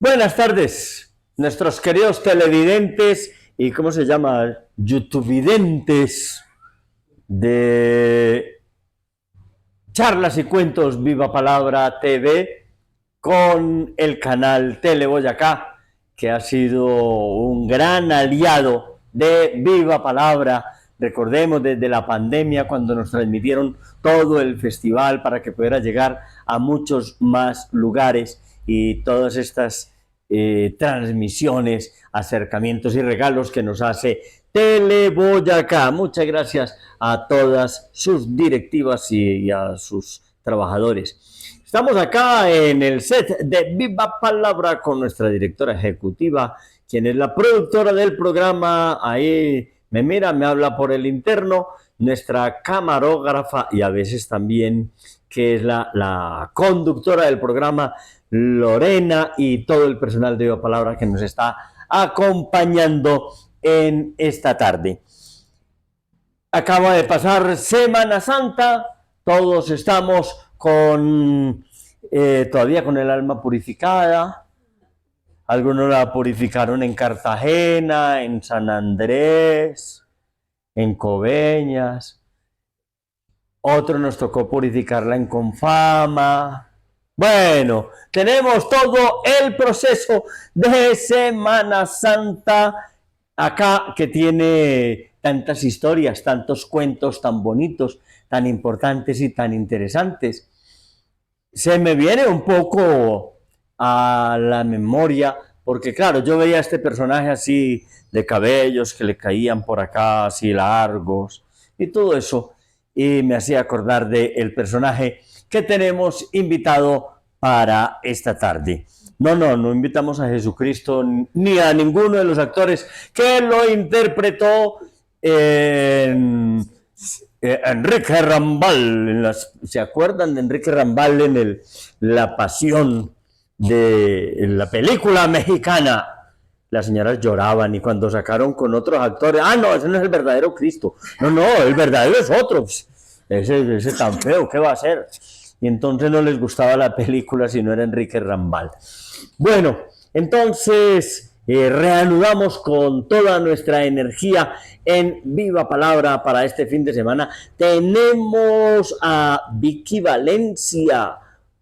Buenas tardes, nuestros queridos televidentes y, ¿cómo se llama? YouTubevidentes de Charlas y Cuentos Viva Palabra TV con el canal Tele Boyacá, que ha sido un gran aliado de Viva Palabra. Recordemos desde la pandemia, cuando nos transmitieron todo el festival para que pudiera llegar a muchos más lugares, y todas estas transmisiones, acercamientos y regalos que nos hace Tele Boyacá. Muchas gracias a todas sus directivas y a sus trabajadores. Estamos acá en el set de Viva Palabra con nuestra directora ejecutiva, quien es la productora del programa. Ahí me mira, me habla por el interno, nuestra camarógrafa y a veces también, que es la conductora del programa, Lorena, y todo el personal de Viva Palabra que nos está acompañando en esta tarde. Acaba de pasar Semana Santa, todos estamos todavía con el alma purificada. Algunos la purificaron en Cartagena, en San Andrés, en Coveñas. Otros nos tocó purificarla en Confama. Bueno, tenemos todo el proceso de Semana Santa acá, que tiene tantas historias, tantos cuentos tan bonitos, tan importantes y tan interesantes. Se me viene un poco a la memoria, porque claro, yo veía a este personaje así de cabellos que le caían por acá, así largos, y todo eso, y me hacía acordar del personaje que tenemos invitado para esta tarde. No invitamos a Jesucristo ni a ninguno de los actores que lo interpretó en Enrique Rambal. ¿Se acuerdan de Enrique Rambal en La Pasión de la película mexicana? Las señoras lloraban, y cuando sacaron con otros actores, no, ese no es el verdadero Cristo. No, el verdadero es otro. Ese tan feo, ¿qué va a ser? Y entonces no les gustaba la película si no era Enrique Rambal. Bueno, entonces reanudamos con toda nuestra energía en Viva Palabra para este fin de semana. Tenemos a Vicky Valencia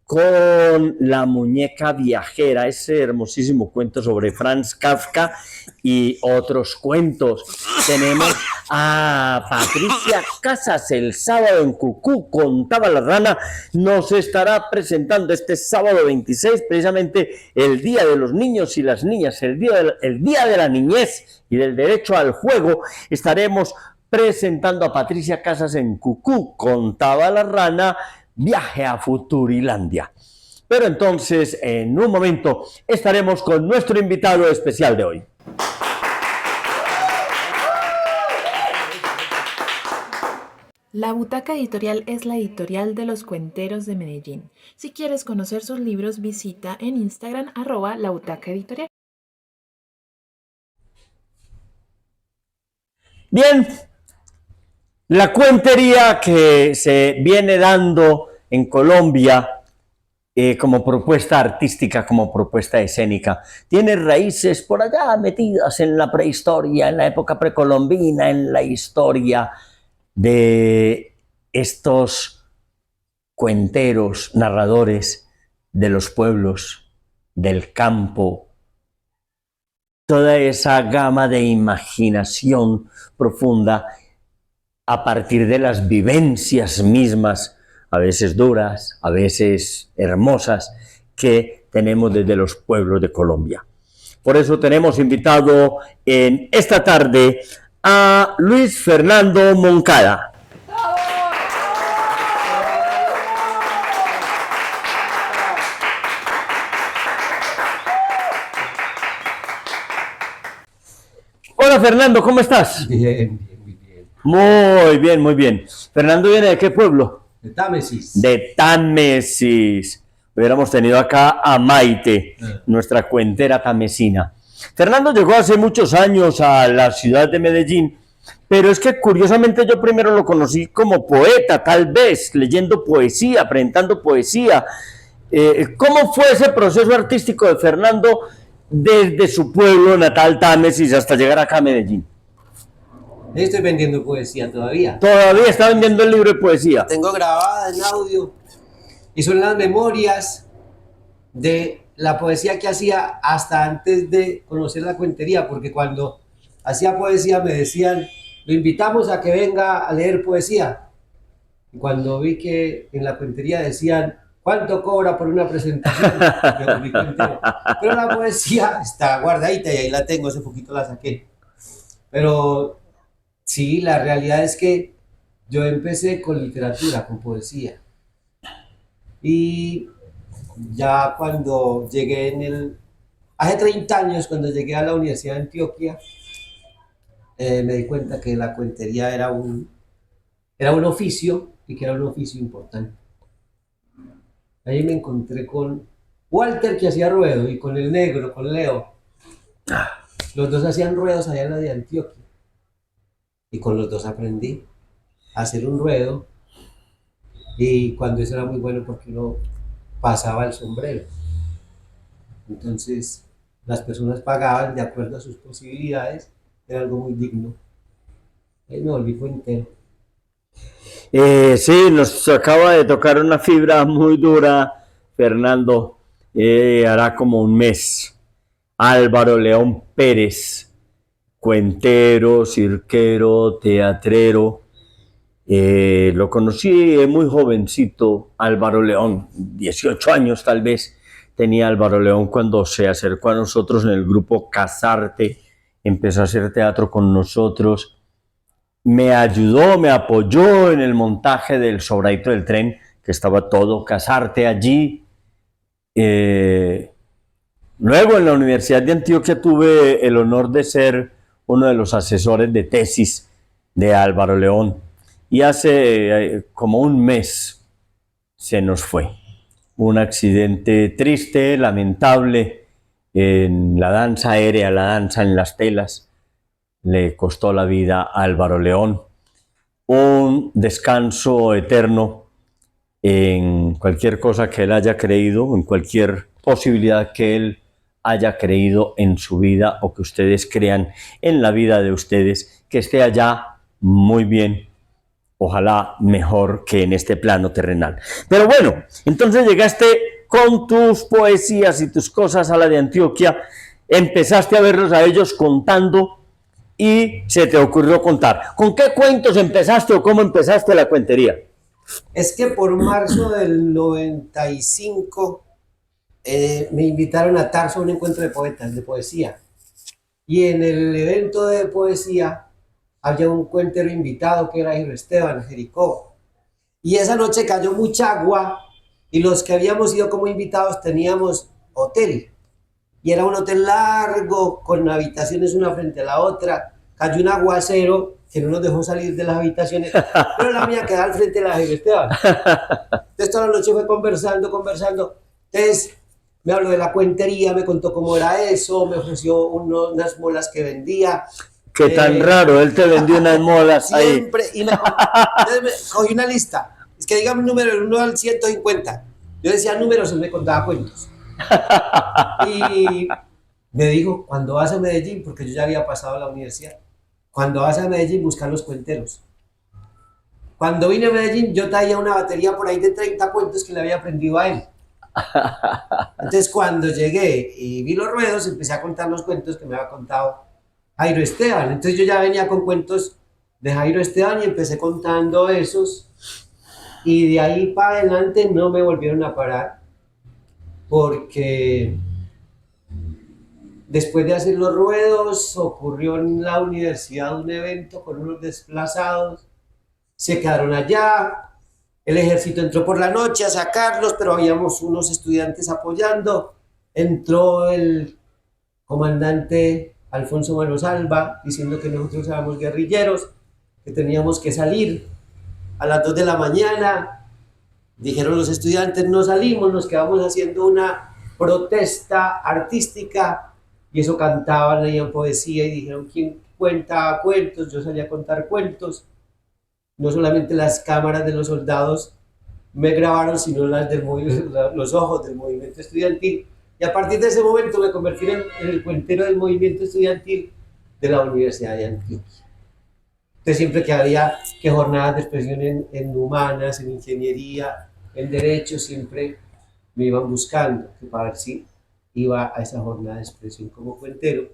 con La Muñeca Viajera, ese hermosísimo cuento sobre Franz Kafka y otros cuentos. Tenemos a Patricia Casas, el sábado en Cucú, contaba la rana. Nos estará presentando este sábado 26, precisamente el Día de los Niños y las Niñas, el día de la Niñez y del Derecho al Juego. Estaremos presentando a Patricia Casas en Cucú, contaba la rana, viaje a Futurilandia. Pero entonces, en un momento, estaremos con nuestro invitado especial de hoy. La Butaca Editorial es la editorial de los cuenteros de Medellín. Si quieres conocer sus libros, visita en Instagram @labutacaeditorial. Bien, la cuentería que se viene dando en Colombia como propuesta artística, como propuesta escénica, tiene raíces por allá metidas en la prehistoria, en la época precolombina, en la historia de estos cuenteros, narradores de los pueblos, del campo, toda esa gama de imaginación profunda a partir de las vivencias mismas, a veces duras, a veces hermosas, que tenemos desde los pueblos de Colombia. Por eso tenemos invitado en esta tarde a Luis Fernando Moncada. Hola Fernando, ¿cómo estás? Bien, muy bien. Muy bien, muy bien. Fernando viene de qué pueblo? De Támesis. De Támesis. Hubiéramos tenido acá a Maite, nuestra cuentera tamesina. Fernando llegó hace muchos años a la ciudad de Medellín, pero es que curiosamente yo primero lo conocí como poeta, tal vez, leyendo poesía, presentando poesía. ¿Cómo fue ese proceso artístico de Fernando desde su pueblo natal, Támesis, hasta llegar acá a Medellín? Estoy vendiendo poesía todavía. Todavía está vendiendo el libro de poesía. Tengo grabada en audio y son las memorias de la poesía que hacía hasta antes de conocer la cuentería, porque cuando hacía poesía me decían, lo invitamos a que venga a leer poesía. Y cuando vi que en la cuentería decían, ¿cuánto cobra por una presentación? Me volví cuentero. Pero la poesía está guardadita y ahí la tengo, hace poquito la saqué. Pero sí, la realidad es que yo empecé con literatura, con poesía. Y ya cuando llegué hace 30 años, cuando llegué a la Universidad de Antioquia, me di cuenta que la cuentería era un oficio y que era un oficio importante. Ahí me encontré con Walter, que hacía ruedo, y con el negro, con Leo. Los dos hacían ruedos allá en la de Antioquia. Y con los dos aprendí a hacer un ruedo. Y cuando eso era muy bueno porque uno pasaba el sombrero. Entonces las personas pagaban de acuerdo a sus posibilidades. Era algo muy digno. Ahí me volví cuentero. Sí, nos acaba de tocar una fibra muy dura, Fernando, hará como un mes. Álvaro León Pérez, cuentero, cirquero, teatrero. Lo conocí muy jovencito, Álvaro León, 18 años tal vez tenía Álvaro León cuando se acercó a nosotros en el grupo Casarte, empezó a hacer teatro con nosotros. Me ayudó, me apoyó en el montaje del Sobradito del Tren, que estaba todo Casarte allí. Luego en la Universidad de Antioquia tuve el honor de ser uno de los asesores de tesis de Álvaro León. Y hace como un mes se nos fue. Un accidente triste, lamentable, en la danza aérea, la danza en las telas. Le costó la vida a Álvaro León. Un descanso eterno en cualquier cosa que él haya creído, en cualquier posibilidad que él haya creído en su vida o que ustedes crean en la vida de ustedes, que esté allá muy bien, ojalá mejor que en este plano terrenal. Pero bueno, entonces llegaste con tus poesías y tus cosas a la de Antioquia, empezaste a verlos a ellos contando y se te ocurrió contar. ¿Con qué cuentos empezaste o cómo empezaste la cuentería? Es que por marzo del 95 me invitaron a Tarso a un encuentro de poetas, de poesía. Y en el evento de poesía había un cuentero invitado que era Jairo Esteban, Jericó. Y esa noche cayó mucha agua y los que habíamos ido como invitados teníamos hotel. Y era un hotel largo, con habitaciones una frente a la otra. Cayó un aguacero que no nos dejó salir de las habitaciones, pero la mía quedaba al frente de la de Jairo Esteban. Entonces toda la noche fue conversando. Entonces me habló de la cuentería, me contó cómo era eso, me ofreció unas molas que vendía. Qué tan raro, él te vendió unas molas siempre, ahí. Entonces cogí una lista, es que digamos número del 1 al 150. Yo decía números, él me contaba cuentos. Y me dijo, cuando vas a Medellín, porque yo ya había pasado a la universidad, cuando vas a Medellín busca los cuenteros. Cuando vine a Medellín yo traía una batería por ahí de 30 cuentos que le había aprendido a él. Entonces cuando llegué y vi los ruedos, empecé a contar los cuentos que me había contado Jairo Esteban. Entonces yo ya venía con cuentos de Jairo Esteban y empecé contando esos. Y de ahí para adelante no me volvieron a parar, porque después de hacer los ruedos ocurrió en la universidad un evento con unos desplazados, se quedaron allá, el ejército entró por la noche a sacarlos, pero habíamos unos estudiantes apoyando, entró el comandante Alfonso Manos Alba diciendo que nosotros éramos guerrilleros, que teníamos que salir a las 2 de la mañana. Dijeron los estudiantes, no salimos, nos quedamos haciendo una protesta artística, y eso cantaban, leían poesía y dijeron, ¿quién cuenta cuentos? Yo salí a contar cuentos. No solamente las cámaras de los soldados me grabaron, sino los ojos del movimiento estudiantil. Y a partir de ese momento me convertí en el cuentero del movimiento estudiantil de la Universidad de Antioquia. Entonces, siempre que había que jornadas de expresión en humanas, en ingeniería, en derecho, siempre me iban buscando para ver si iba a esa jornada de expresión como cuentero.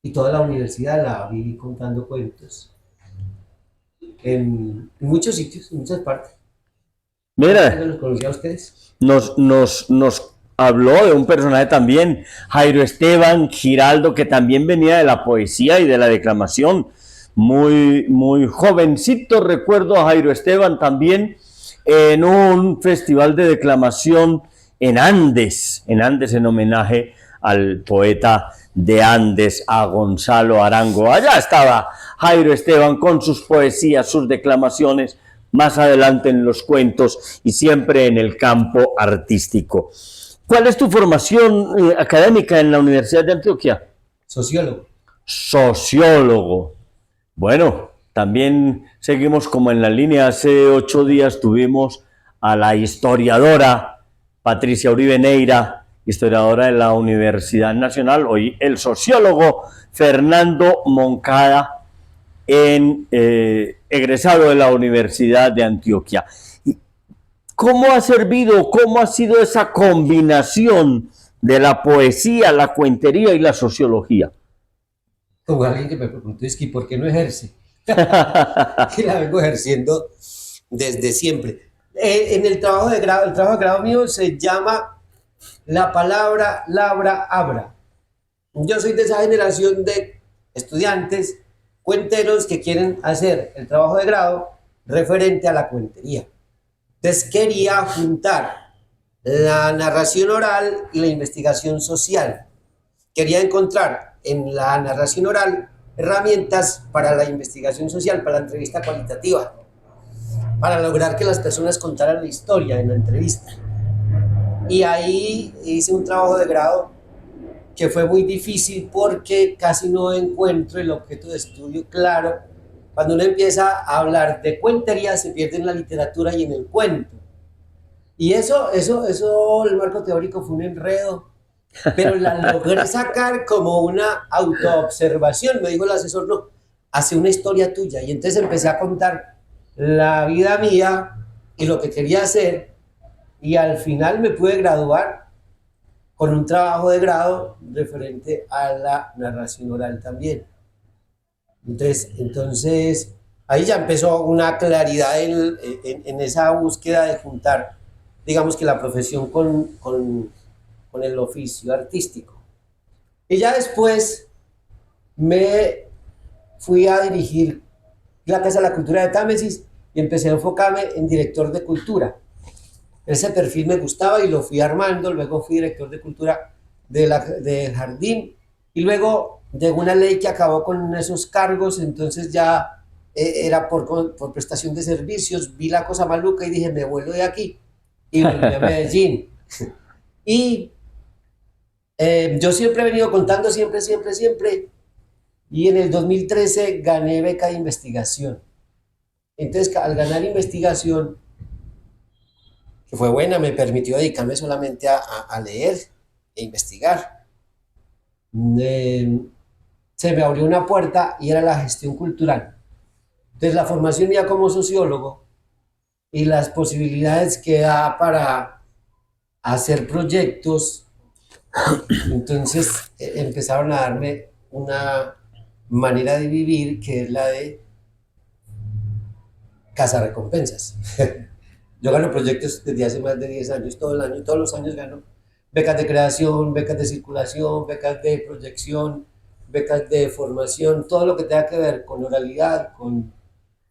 Y toda la universidad la viví contando cuentos en muchos sitios, en muchas partes. Mira, ¿Los conocía a ustedes? nos habló de un personaje también, Jairo Esteban Giraldo, que también venía de la poesía y de la declamación. Muy, muy jovencito, recuerdo a Jairo Esteban también en un festival de declamación en Andes, en homenaje al poeta de Andes, a Gonzalo Arango. Allá estaba Jairo Esteban con sus poesías, sus declamaciones, más adelante en los cuentos y siempre en el campo artístico. ¿Cuál es tu formación académica en la Universidad de Antioquia? Sociólogo. Sociólogo. Bueno, también seguimos como en la línea. Hace 8 días tuvimos a la historiadora Patricia Uribe Neira, historiadora de la Universidad Nacional, hoy el sociólogo Fernando Moncada, egresado de la Universidad de Antioquia. ¿Cómo ha servido, cómo ha sido esa combinación de la poesía, la cuentería y la sociología? Como alguien que me preguntó, es que ¿por qué no ejerce? Que la vengo ejerciendo desde siempre. En el trabajo de grado mío se llama La palabra labra abra. Yo soy de esa generación de estudiantes cuenteros que quieren hacer el trabajo de grado referente a la cuentería. Entonces quería juntar la narración oral y la investigación social. Quería encontrar en la narración oral herramientas para la investigación social, para la entrevista cualitativa, para lograr que las personas contaran la historia en la entrevista. Y ahí hice un trabajo de grado que fue muy difícil porque casi no encuentro el objeto de estudio claro. Cuando uno empieza a hablar de cuentería, se pierde en la literatura y en el cuento. Y eso, el marco teórico fue un enredo, pero la logré sacar como una autoobservación. Me dijo el asesor, no, hace una historia tuya. Y entonces empecé a contar la vida mía y lo que quería hacer, y al final me pude graduar con un trabajo de grado referente a la narración oral también. Entonces ahí ya empezó una claridad en esa búsqueda de juntar, digamos que la profesión con el oficio artístico. Y ya después me fui a dirigir la Casa de la Cultura de Támesis y empecé a enfocarme en director de cultura. Ese perfil me gustaba y lo fui armando. Luego fui director de cultura de Jardín, y luego llegó una ley que acabó con esos cargos. Entonces ya era por prestación de servicios. Vi la cosa maluca y dije, me vuelo de aquí, y volví a Medellín. Y yo siempre he venido contando, siempre, y en el 2013 gané beca de investigación. Entonces, al ganar investigación, que fue buena, me permitió dedicarme solamente a leer e investigar. Se me abrió una puerta y era la gestión cultural. Entonces, la formación ya como sociólogo y las posibilidades que da para hacer proyectos, entonces empezaron a darme una manera de vivir que es la de cazarrecompensas. Yo gano proyectos desde hace más de 10 años, todo el año, todos los años gano becas de creación, becas de circulación, becas de proyección, becas de formación, todo lo que tenga que ver con oralidad, con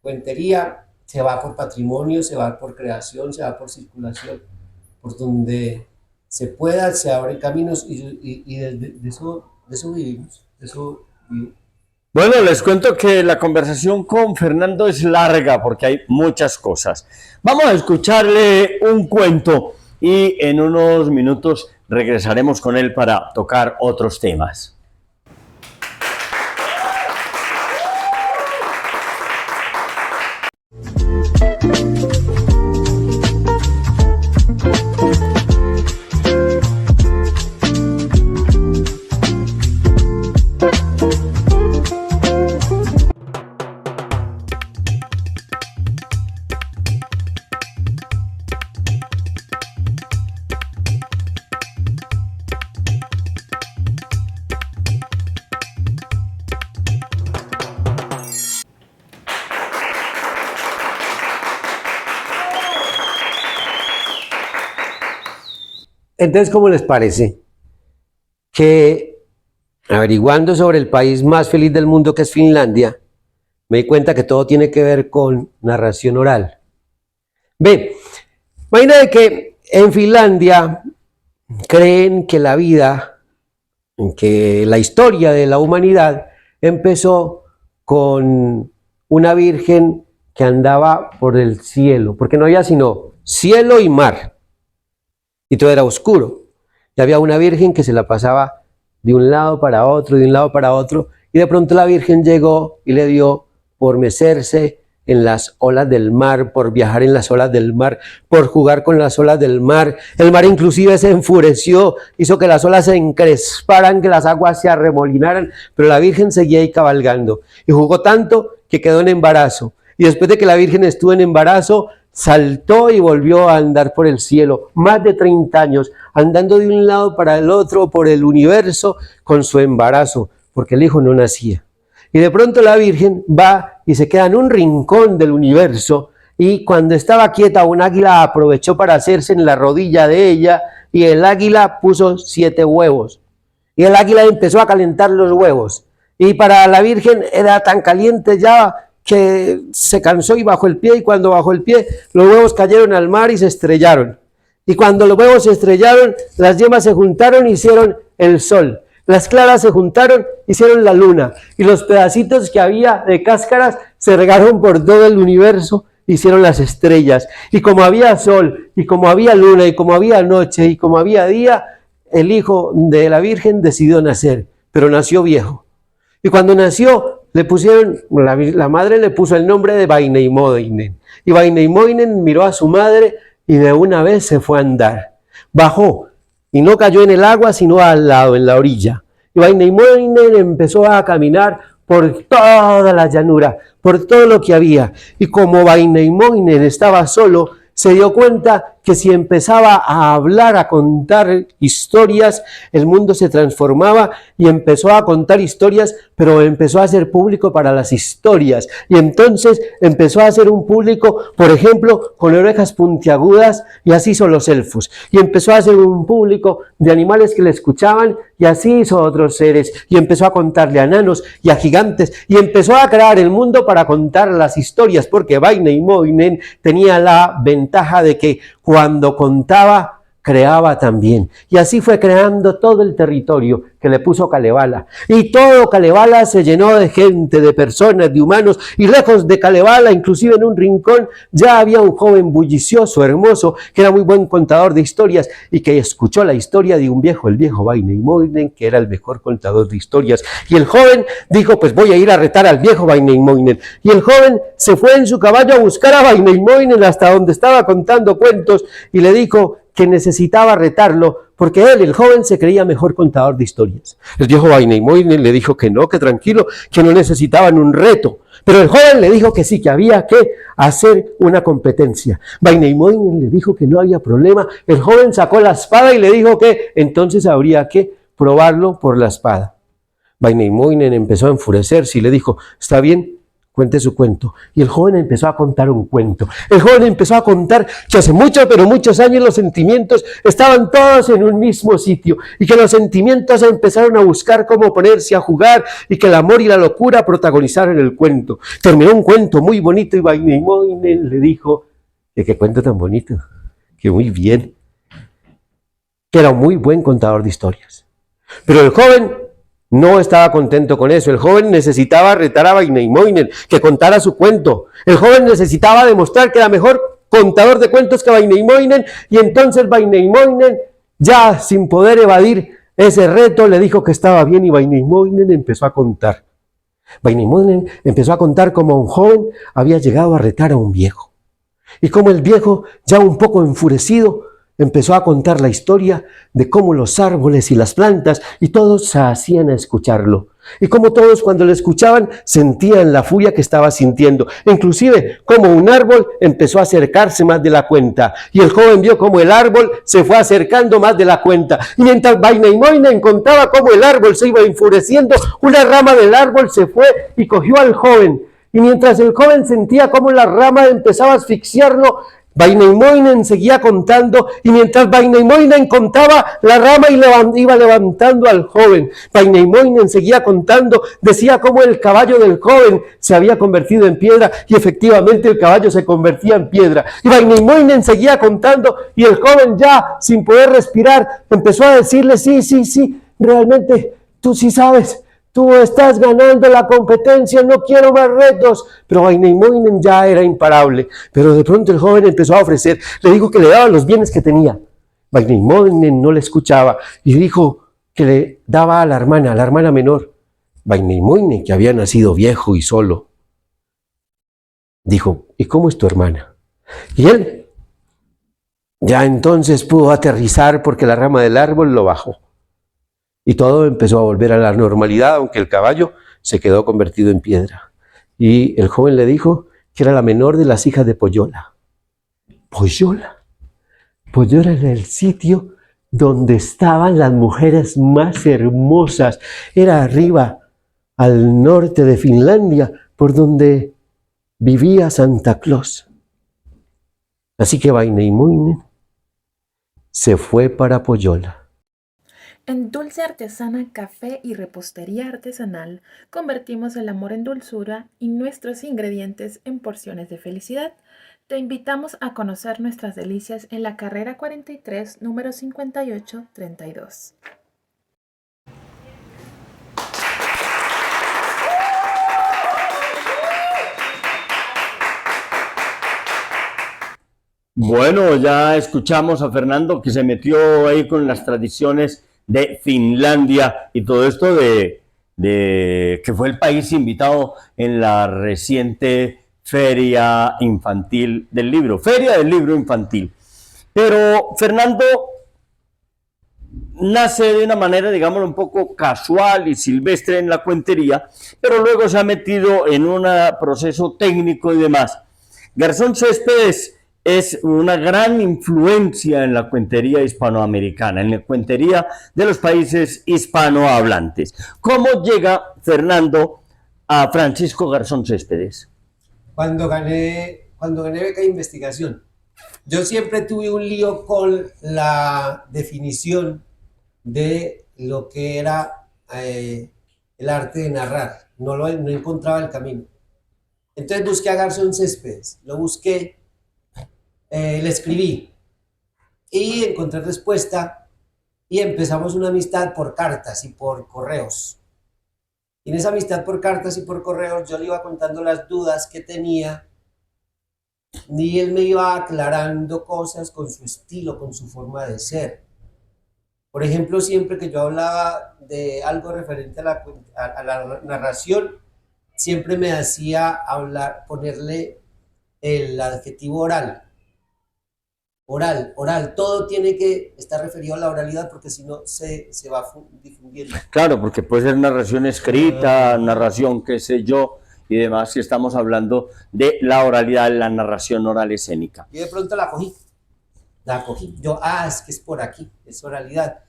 cuentería, se va por patrimonio, se va por creación, se va por circulación, por donde se pueda, se abren caminos, y de eso vivimos, de eso vivimos. Bueno, les cuento que la conversación con Fernando es larga porque hay muchas cosas. Vamos a escucharle un cuento y en unos minutos regresaremos con él para tocar otros temas. Entonces, ¿cómo les parece que averiguando sobre el país más feliz del mundo, que es Finlandia, me di cuenta que todo tiene que ver con narración oral? Ve, imagínate que en Finlandia creen que la vida, que la historia de la humanidad empezó con una virgen que andaba por el cielo, porque no había sino cielo y mar, y todo era oscuro, y había una virgen que se la pasaba de un lado para otro, de un lado para otro, y de pronto la virgen llegó y le dio por mecerse en las olas del mar, por viajar en las olas del mar, por jugar con las olas del mar. El mar inclusive se enfureció, hizo que las olas se encresparan, que las aguas se arremolinaran, pero la Virgen seguía ahí cabalgando y jugó tanto que quedó en embarazo. Y después de que la Virgen estuvo en embarazo, saltó y volvió a andar por el cielo, más de 30 años, andando de un lado para el otro por el universo con su embarazo, porque el hijo no nacía. Y de pronto la Virgen va y se queda en un rincón del universo, y cuando estaba quieta, un águila aprovechó para hacerse en la rodilla de ella, y el águila puso 7 huevos. Y el águila empezó a calentar los huevos. Y para la Virgen era tan caliente ya que se cansó y bajó el pie, y cuando bajó el pie, los huevos cayeron al mar y se estrellaron. Y cuando los huevos se estrellaron, las yemas se juntaron y hicieron el sol. Las claras se juntaron, hicieron la luna, y los pedacitos que había de cáscaras se regaron por todo el universo, hicieron las estrellas. Y como había sol, y como había luna, y como había noche, y como había día, el hijo de la Virgen decidió nacer, pero nació viejo. Y cuando nació, le pusieron, la madre le puso el nombre de Väinämöinen. Y Väinämöinen miró a su madre y de una vez se fue a andar. Bajó y no cayó en el agua, sino al lado, en la orilla. Y Väinämöinen empezó a caminar por toda la llanura, por todo lo que había. Y como Väinämöinen estaba solo, se dio cuenta que si empezaba a hablar, a contar historias, el mundo se transformaba, y empezó a contar historias, pero empezó a hacer público para las historias. Y entonces empezó a hacer un público, por ejemplo, con orejas puntiagudas, y así hizo los elfos. Y empezó a hacer un público de animales que le escuchaban, y así hizo otros seres. Y empezó a contarle a enanos y a gigantes, y empezó a crear el mundo para contar las historias, porque Väinämöinen tenía la ventaja de que cuando contaba, creaba también. Y así fue creando todo el territorio que le puso Kalevala. Y todo Kalevala se llenó de gente, de personas, de humanos. Y lejos de Kalevala, inclusive en un rincón, ya había un joven bullicioso, hermoso, que era muy buen contador de historias, y que escuchó la historia de un viejo, el viejo Väinämöinen, que era el mejor contador de historias. Y el joven dijo, pues voy a ir a retar al viejo Väinämöinen. Y el joven se fue en su caballo a buscar a Väinämöinen hasta donde estaba contando cuentos, y le dijo que necesitaba retarlo, porque él, el joven, se creía mejor contador de historias. El viejo Väinämöinen le dijo que no, que tranquilo, que no necesitaban un reto. Pero el joven le dijo que sí, que había que hacer una competencia. Väinämöinen le dijo que no había problema. El joven sacó la espada y le dijo que entonces habría que probarlo por la espada. Väinämöinen empezó a enfurecerse y le dijo, está bien, cuente su cuento. Y el joven empezó a contar un cuento. El joven empezó a contar que hace muchos, pero muchos años los sentimientos estaban todos en un mismo sitio, y que los sentimientos empezaron a buscar cómo ponerse a jugar, y que el amor y la locura protagonizaron el cuento. Terminó un cuento muy bonito, y Väinämöinen le dijo que qué cuento tan bonito, que muy bien, que era un muy buen contador de historias. Pero el joven No estaba contento con eso. El joven necesitaba retar a Vainaimoinen, que contara su cuento. El joven necesitaba demostrar que era mejor contador de cuentos que Vainaimoinen, y entonces Vainaimoinen, ya sin poder evadir ese reto, le dijo que estaba bien, y Vainaimoinen empezó a contar. Vainaimoinen empezó a contar cómo un joven había llegado a retar a un viejo. Y cómo el viejo, ya un poco enfurecido, empezó a contar la historia de cómo los árboles y las plantas y todos se hacían a escucharlo. Y cómo todos cuando lo escuchaban sentían la furia que estaba sintiendo. Inclusive cómo un árbol empezó a acercarse más de la cuenta. Y el joven vio cómo el árbol se fue acercando más de la cuenta. Y mientras Vainaimoinen contaba cómo el árbol se iba enfureciendo, una rama del árbol se fue y cogió al joven. Y mientras el joven sentía cómo la rama empezaba a asfixiarlo, Vainaimoinen seguía contando, y mientras Vainaimoinen contaba, la rama iba levantando al joven. Vainaimoinen seguía contando, decía cómo el caballo del joven se había convertido en piedra, y efectivamente el caballo se convertía en piedra. Y Vainaimoinen seguía contando, y el joven, ya sin poder respirar, empezó a decirle: sí, realmente tú sí sabes. Tú estás ganando la competencia, no quiero más retos. Pero Vainaimoinen ya era imparable. Pero de pronto el joven empezó a ofrecer, le dijo que le daba los bienes que tenía. Vainaimoinen no le escuchaba y dijo que le daba a la hermana menor. Vainaimoinen, que había nacido viejo y solo, dijo: ¿y cómo es tu hermana? Y él ya entonces pudo aterrizar, porque la rama del árbol lo bajó. Y todo empezó a volver a la normalidad, aunque el caballo se quedó convertido en piedra. Y el joven le dijo que era la menor de las hijas de Pohyola. ¿Pohyola? Pohyola era el sitio donde estaban las mujeres más hermosas. Era arriba, al norte de Finlandia, por donde vivía Santa Claus. Así que Vainaimoinen se fue para Pohyola. En Dulce Artesana, Café y Repostería Artesanal, convertimos el amor en dulzura y nuestros ingredientes en porciones de felicidad. Te invitamos a conocer nuestras delicias en la carrera 43, número 5832. Bueno, ya escuchamos a Fernando, que se metió ahí con las tradiciones de Finlandia y todo esto de que fue el país invitado en la reciente Feria Infantil del Libro, Feria del Libro Infantil. Pero Fernando nace de una manera, digámoslo, un poco casual y silvestre en la cuentería, pero luego se ha metido en un proceso técnico y demás. Garzón Céspedes es una gran influencia en la cuentería hispanoamericana, en la cuentería de los países hispanohablantes. ¿Cómo llega Fernando a Francisco Garzón Céspedes? Cuando gané beca de investigación, yo siempre tuve un lío con la definición de lo que era el arte de narrar. No encontraba el camino. Entonces busqué a Garzón Céspedes, lo busqué, le escribí y encontré respuesta, y empezamos una amistad por cartas y por correos. Y en esa amistad por cartas y por correos yo le iba contando las dudas que tenía, y él me iba aclarando cosas con su estilo, con su forma de ser. Por ejemplo, siempre que yo hablaba de algo referente a la narración, siempre me hacía hablar, ponerle el adjetivo oral. Oral, todo tiene que estar referido a la oralidad, porque si no se va difundiendo. Claro, porque puede ser narración escrita, narración qué sé yo, y demás, si estamos hablando de la oralidad, la narración oral escénica. Y de pronto la cogí. Yo, es que es por aquí, es oralidad.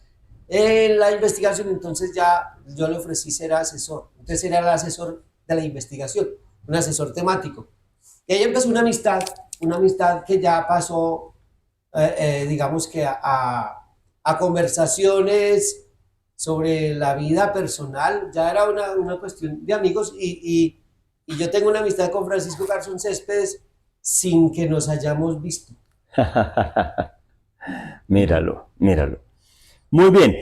En la investigación, entonces ya yo le ofrecí ser asesor. Entonces era el asesor de la investigación, un asesor temático. Y ahí empezó una amistad que ya pasó, digamos que a conversaciones sobre la vida personal. Ya era una cuestión de amigos, y yo tengo una amistad con Francisco Garzón Céspedes sin que nos hayamos visto. Míralo. Muy bien.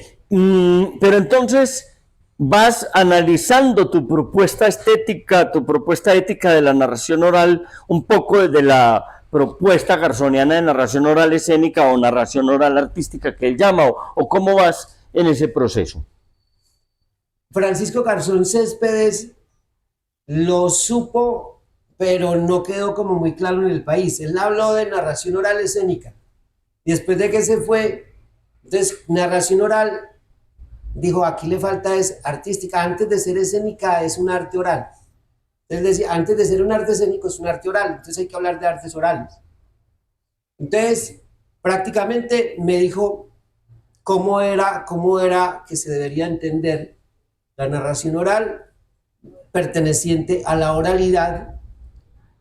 Pero entonces, vas analizando tu propuesta estética, tu propuesta ética de la narración oral, un poco desde la propuesta garzoniana de narración oral escénica o narración oral artística que él llama, o cómo vas en ese proceso. Francisco Garzón Céspedes lo supo, pero no quedó como muy claro en el país. Él habló de narración oral escénica. Y después de que se fue, entonces narración oral, dijo, aquí le falta es artística. Antes de ser escénica es un arte oral. Entonces decía, antes de ser un arte escénico es un arte oral. Entonces hay que hablar de artes orales. Entonces, prácticamente me dijo cómo era que se debería entender la narración oral perteneciente a la oralidad.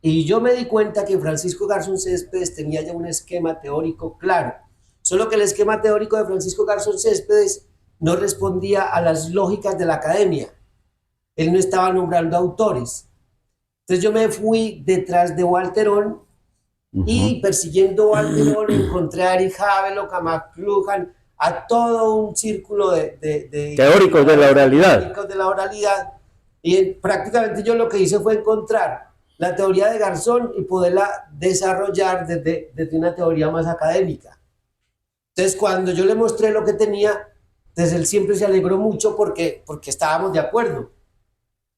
Y yo me di cuenta que Francisco Garzón Céspedes tenía ya un esquema teórico claro. Solo que el esquema teórico de Francisco Garzón Céspedes no respondía a las lógicas de la academia. Él no estaba nombrando autores. Entonces yo me fui detrás de Walterón y persiguiendo a Walterón encontré a Eric Havelock, a McLuhan, a todo un círculo de teóricos de la oralidad. Teóricos de la oralidad. Y prácticamente yo lo que hice fue encontrar la teoría de Garzón y poderla desarrollar desde una teoría más académica. Entonces, cuando yo le mostré lo que tenía, entonces él siempre se alegró mucho porque estábamos de acuerdo.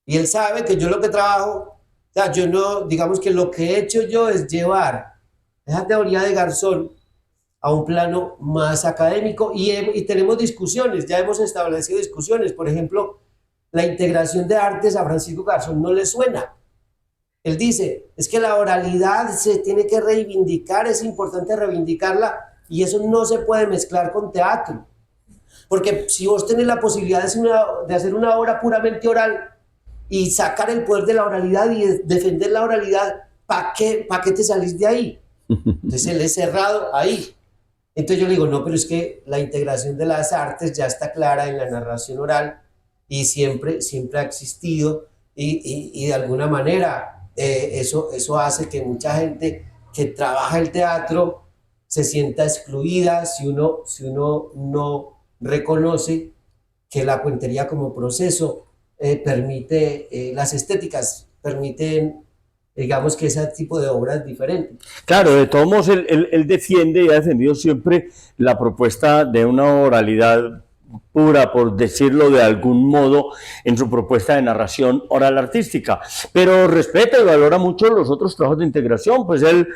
Y él sabe que yo lo que trabajo, o sea, yo no, digamos que lo que he hecho yo es llevar esa teoría de Garzón a un plano más académico y tenemos discusiones, ya hemos establecido discusiones. Por ejemplo, la integración de artes a Francisco Garzón no le suena. Él dice, es que la oralidad se tiene que reivindicar, es importante reivindicarla y eso no se puede mezclar con teatro. Porque si vos tenés la posibilidad de hacer una obra puramente oral y sacar el poder de la oralidad y defender la oralidad, ¿para qué te salís de ahí? Entonces él es cerrado ahí. Entonces yo le digo, no, pero es que la integración de las artes ya está clara en la narración oral y siempre ha existido y de alguna manera eso hace que mucha gente que trabaja el teatro se sienta excluida si uno no reconoce que la cuentería como proceso permite, las estéticas permiten, digamos, que ese tipo de obras diferentes. Claro, de todos modos, él defiende y ha defendido siempre la propuesta de una oralidad pura, por decirlo de algún modo, en su propuesta de narración oral artística, pero respeta y valora mucho los otros trabajos de integración. Pues él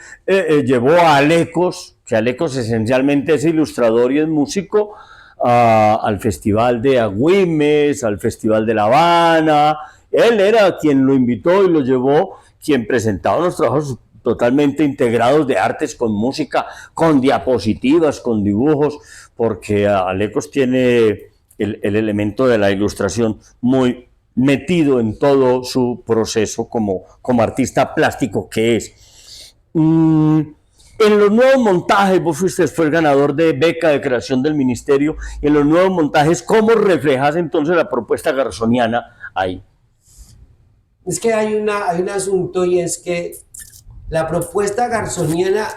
llevó a Alecos, que Alecos esencialmente es ilustrador y es músico, al Festival de Agüimes, al Festival de La Habana. Él era quien lo invitó y lo llevó, quien presentaba unos trabajos totalmente integrados de artes con música, con diapositivas, con dibujos, porque Alecos tiene el elemento de la ilustración muy metido en todo su proceso como artista plástico que es. En los nuevos montajes, vos fue el ganador de beca de creación del ministerio, y en los nuevos montajes, ¿cómo reflejas entonces la propuesta garzoniana ahí? Es que hay un asunto y es que la propuesta garzoniana,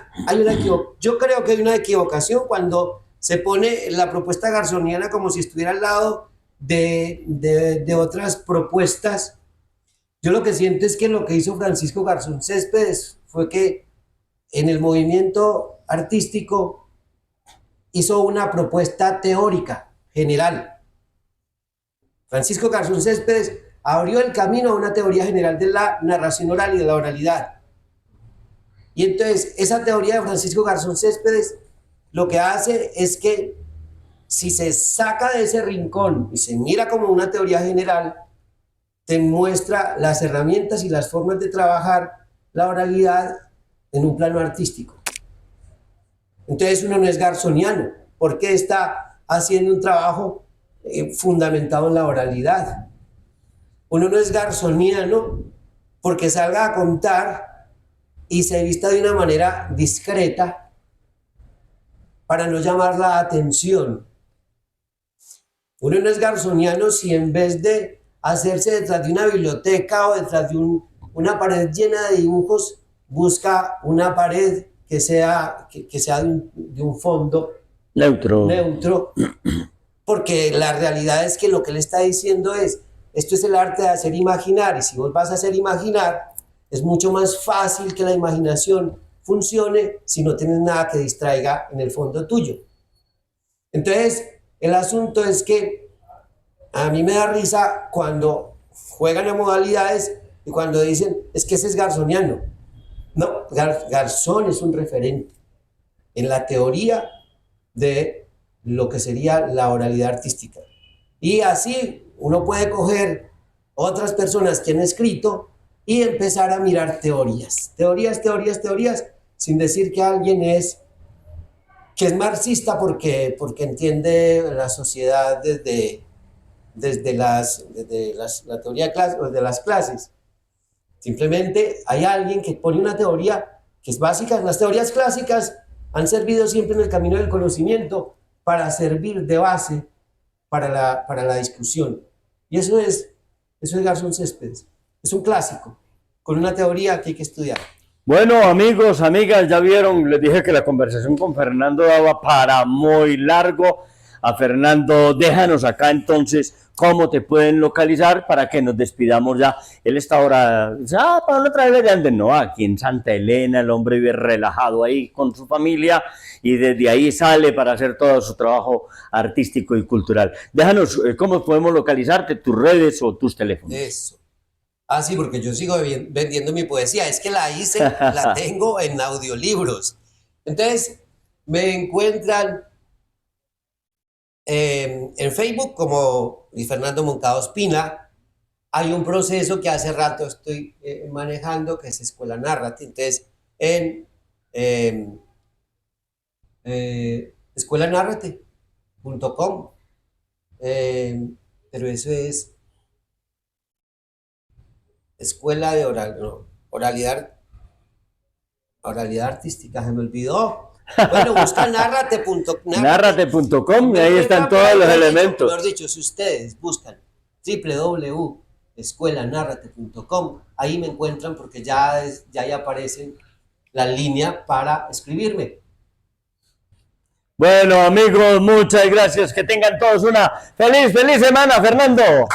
yo creo que hay una equivocación cuando se pone la propuesta garzoniana como si estuviera al lado de otras propuestas. Yo lo que siento es que lo que hizo Francisco Garzón Céspedes fue que en el movimiento artístico hizo una propuesta teórica general. Francisco Garzón Céspedes abrió el camino a una teoría general de la narración oral y de la oralidad. Y entonces esa teoría de Francisco Garzón Céspedes lo que hace es que si se saca de ese rincón y se mira como una teoría general, te muestra las herramientas y las formas de trabajar la oralidad en un plano artístico. Entonces uno no es garzoniano porque está haciendo un trabajo fundamentado en la oralidad. Uno no es garzoniano porque salga a contar y se vista de una manera discreta para no llamar la atención. Uno no es garzoniano si en vez de hacerse detrás de una biblioteca o detrás de una pared llena de dibujos, busca una pared que sea de un fondo neutro, porque la realidad es que lo que él está diciendo es, esto es el arte de hacer imaginar, y si vos vas a hacer imaginar, es mucho más fácil que la imaginación funcione si no tienes nada que distraiga en el fondo tuyo. Entonces, el asunto es que a mí me da risa cuando juegan a modalidades y cuando dicen, es que ese es garzoniano. No, Garzón es un referente en la teoría de lo que sería la oralidad artística. Y así uno puede coger otras personas que han escrito y empezar a mirar teorías, sin decir que alguien que es marxista porque entiende la sociedad desde la teoría de clases, desde las clases. Simplemente hay alguien que pone una teoría que es básica. Las teorías clásicas han servido siempre en el camino del conocimiento para servir de base para la discusión. Y eso es Garzón Céspedes. Es un clásico, con una teoría que hay que estudiar. Bueno, amigos, amigas, ya vieron, les dije que la conversación con Fernando daba para muy largo. A Fernando, déjanos acá entonces cómo te pueden localizar para que nos despidamos ya. Él está ahora, para no traerle de antes, no, aquí en Santa Elena, el hombre vive relajado ahí con su familia y desde ahí sale para hacer todo su trabajo artístico y cultural. Déjanos cómo podemos localizarte, tus redes o tus teléfonos. Eso. Ah, sí, porque yo sigo vendiendo mi poesía. Es que la tengo en audiolibros. Entonces, me encuentran en Facebook como Luis Fernando Moncada Ospina. Hay un proceso que hace rato estoy manejando que es Escuela Narrate. Entonces, en escuelanarrate.com. Pero eso es Escuela de oralidad artística, se me olvidó. Bueno, busca narrate.com y ahí están todos los elementos. Mejor dicho, si ustedes buscan www.escuelanarrate.com, ahí me encuentran porque ya aparecen la línea para escribirme. Bueno, amigos, muchas gracias. Que tengan todos una feliz semana, Fernando.